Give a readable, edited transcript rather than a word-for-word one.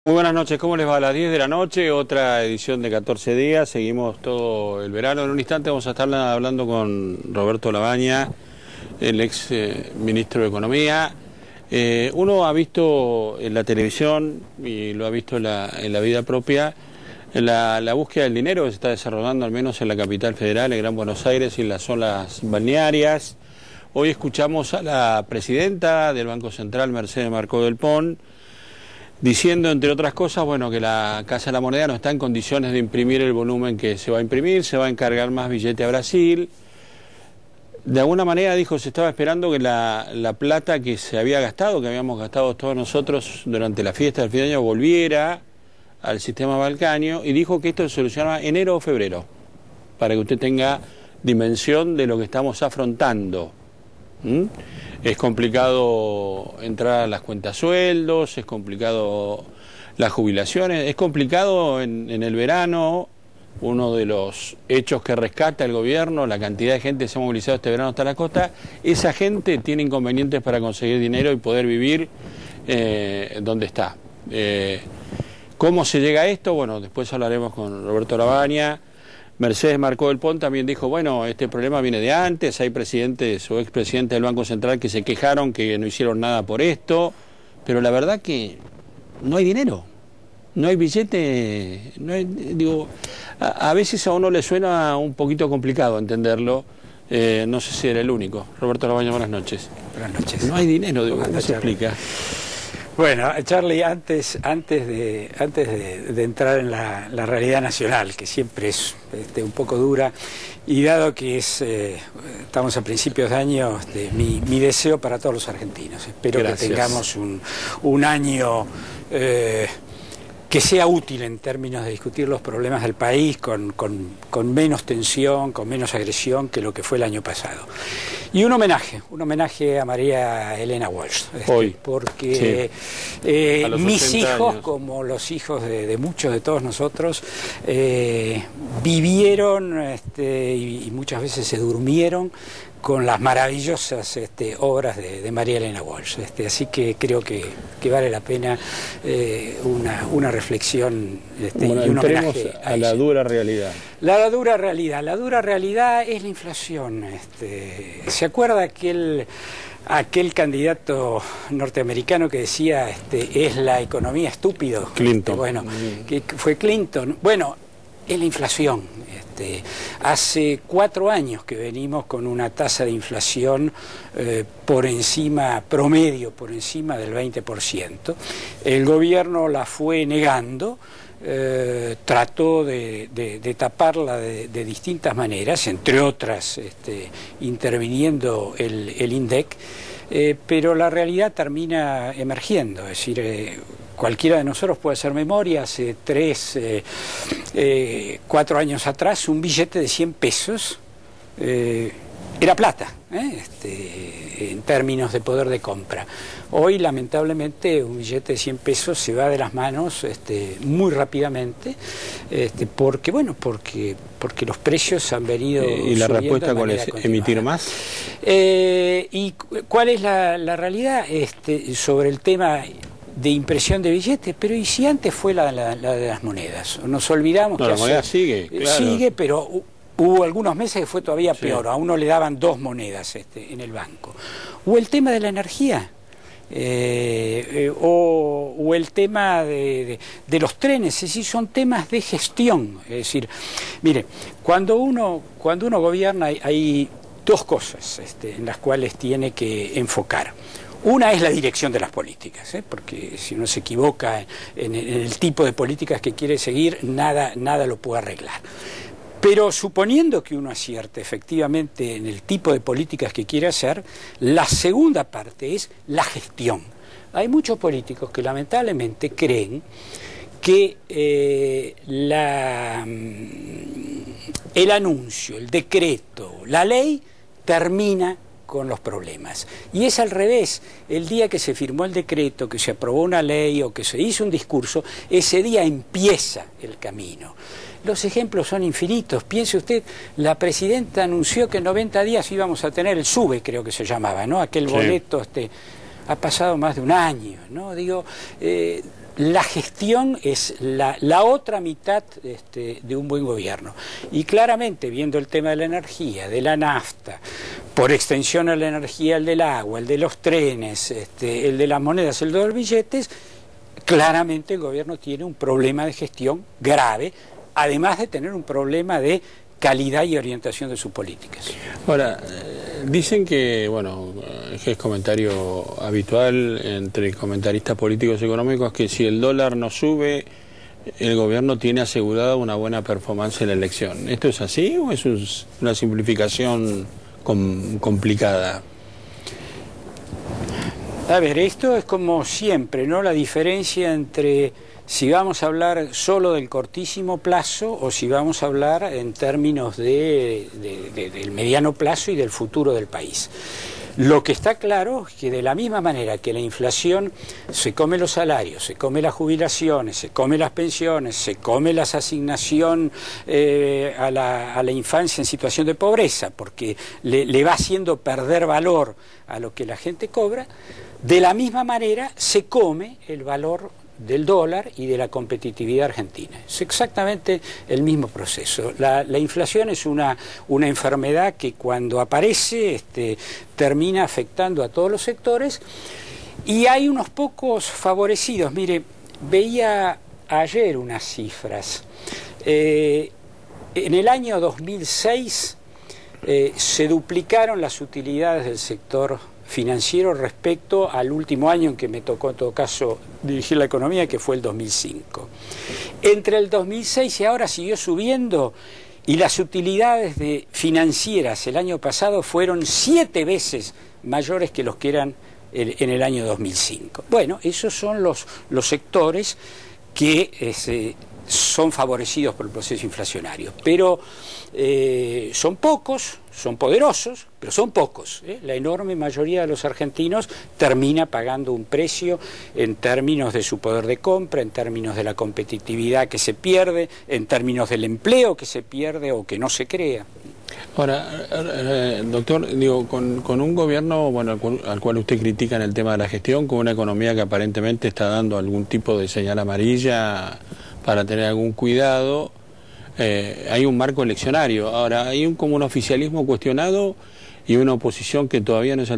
Muy buenas noches, ¿cómo les va? A las 10 de la noche, otra edición de 14 días, seguimos todo el verano. En un instante vamos a estar hablando con Roberto Lavagna, el ex ministro de Economía. Uno ha visto en la televisión y lo ha visto en la vida propia la búsqueda del dinero que se está desarrollando al menos en la capital federal, en Gran Buenos Aires y en las zonas balnearias. Hoy escuchamos a la presidenta del Banco Central, Mercedes Marcó del Pon, diciendo, entre otras cosas, bueno, que la Casa de la Moneda no está en condiciones de imprimir el volumen que se va a imprimir, se va a encargar más billete a Brasil. De alguna manera, dijo, se estaba esperando que la plata que se había gastado, que habíamos gastado todos nosotros durante la fiesta del fin de año, volviera al sistema bancario, y dijo que esto se solucionaba enero o febrero, para que usted tenga dimensión de lo que estamos afrontando. Es complicado entrar a las cuentas sueldos, es complicado las jubilaciones, es complicado en el verano. Uno de los hechos que rescata el gobierno, la cantidad de gente que se ha movilizado este verano hasta la costa, esa gente tiene inconvenientes para conseguir dinero y poder vivir donde está. ¿Cómo se llega a esto? Bueno, después hablaremos con Roberto Lavagna. Mercedes Marcó del Pon también dijo, bueno, este problema viene de antes, hay presidentes o expresidentes del Banco Central que se quejaron que no hicieron nada por esto, pero la verdad que no hay dinero, no hay billete, no hay, digo, a veces a uno le suena un poquito complicado entenderlo, no sé si era el único. Roberto Lavagna, buenas noches. Buenas noches. No hay dinero, digo, ¿cómo se explica? Bueno, Charlie, antes de entrar en la realidad nacional, que siempre es un poco dura, y dado que estamos a principios de año, mi deseo para todos los argentinos. Espero Gracias. Que tengamos un año que sea útil en términos de discutir los problemas del país con menos tensión, con menos agresión que lo que fue el año pasado. Y un homenaje a María Elena Walsh, hoy, porque sí, mis hijos, años, como los hijos de muchos de todos nosotros, vivieron y muchas veces se durmieron con las maravillosas obras de María Elena Walsh. Así que creo que vale la pena una reflexión bueno, y un homenaje a la dura realidad. La dura realidad es la inflación. ¿Se acuerda aquel candidato norteamericano que decía es la economía estúpido? Clinton. Bueno, que fue Clinton. Bueno, es la inflación. Hace 4 años que venimos con una tasa de inflación promedio por encima del 20%. El gobierno la fue negando. Trató de taparla de distintas maneras, entre otras interviniendo el INDEC, pero la realidad termina emergiendo. Es decir, cualquiera de nosotros puede hacer memoria, hace 4 años atrás un billete de 100 pesos era plata, en términos de poder de compra. Hoy, lamentablemente, un billete de 100 pesos se va de las manos muy rápidamente, porque los precios han venido ¿Y la respuesta cuál es? ¿Emitir más? ¿Y cuál es la realidad sobre el tema de impresión de billetes? Pero ¿y si antes fue la de las monedas? Nos olvidamos que la moneda sigue, claro. Sigue, pero hubo algunos meses que fue todavía peor. A uno le daban 2 monedas en el banco. O el tema de la energía, o el tema de los trenes. Es decir, son temas de gestión. Es decir, mire, cuando uno gobierna hay 2 cosas en las cuales tiene que enfocar. Una es la dirección de las políticas, porque si uno se equivoca en el tipo de políticas que quiere seguir, nada lo puede arreglar. Pero suponiendo que uno acierte efectivamente en el tipo de políticas que quiere hacer, la segunda parte es la gestión. Hay muchos políticos que lamentablemente creen que el anuncio, el decreto, la ley termina con los problemas. Y es al revés. El día que se firmó el decreto, que se aprobó una ley o que se hizo un discurso, ese día empieza el camino. Los ejemplos son infinitos. Piense usted, la presidenta anunció que en 90 días íbamos a tener el SUBE, creo que se llamaba, ¿no? Aquel boleto, ha pasado más de un año, ¿no? Digo, la gestión es la otra mitad de un buen gobierno. Y claramente, viendo el tema de la energía, de la nafta, por extensión a la energía, el del agua, el de los trenes, el de las monedas, el de los billetes, claramente el gobierno tiene un problema de gestión grave, además de tener un problema de calidad y orientación de sus políticas. Ahora, dicen que, bueno, es comentario habitual entre comentaristas políticos y económicos, que si el dólar no sube, el gobierno tiene asegurada una buena performance en la elección. ¿Esto es así o es una simplificación complicada? A ver, esto es como siempre, ¿no? La diferencia entre si vamos a hablar solo del cortísimo plazo o si vamos a hablar en términos del mediano plazo y del futuro del país. Lo que está claro es que de la misma manera que la inflación se come los salarios, se come las jubilaciones, se come las pensiones, se come la asignación a la infancia en situación de pobreza, porque le va haciendo perder valor a lo que la gente cobra, de la misma manera se come el valor del dólar y de la competitividad argentina. Es exactamente el mismo proceso. La inflación es una enfermedad que cuando aparece termina afectando a todos los sectores y hay unos pocos favorecidos. Mire, veía ayer unas cifras. En el año 2006 se duplicaron las utilidades del sector financiero respecto al último año en que me tocó en todo caso dirigir la economía, que fue el 2005. Entre el 2006 y ahora siguió subiendo y las utilidades financieras el año pasado fueron 7 veces mayores que los que eran en el año 2005. Bueno, esos son los sectores que son favorecidos por el proceso inflacionario, pero son pocos, son poderosos, pero son pocos. La enorme mayoría de los argentinos termina pagando un precio en términos de su poder de compra, en términos de la competitividad que se pierde, en términos del empleo que se pierde o que no se crea. Ahora, doctor, digo, con un gobierno, bueno, al cual usted critica en el tema de la gestión, con una economía que aparentemente está dando algún tipo de señal amarilla para tener algún cuidado, hay un marco eleccionario. Ahora, hay como un oficialismo cuestionado y una oposición que todavía no es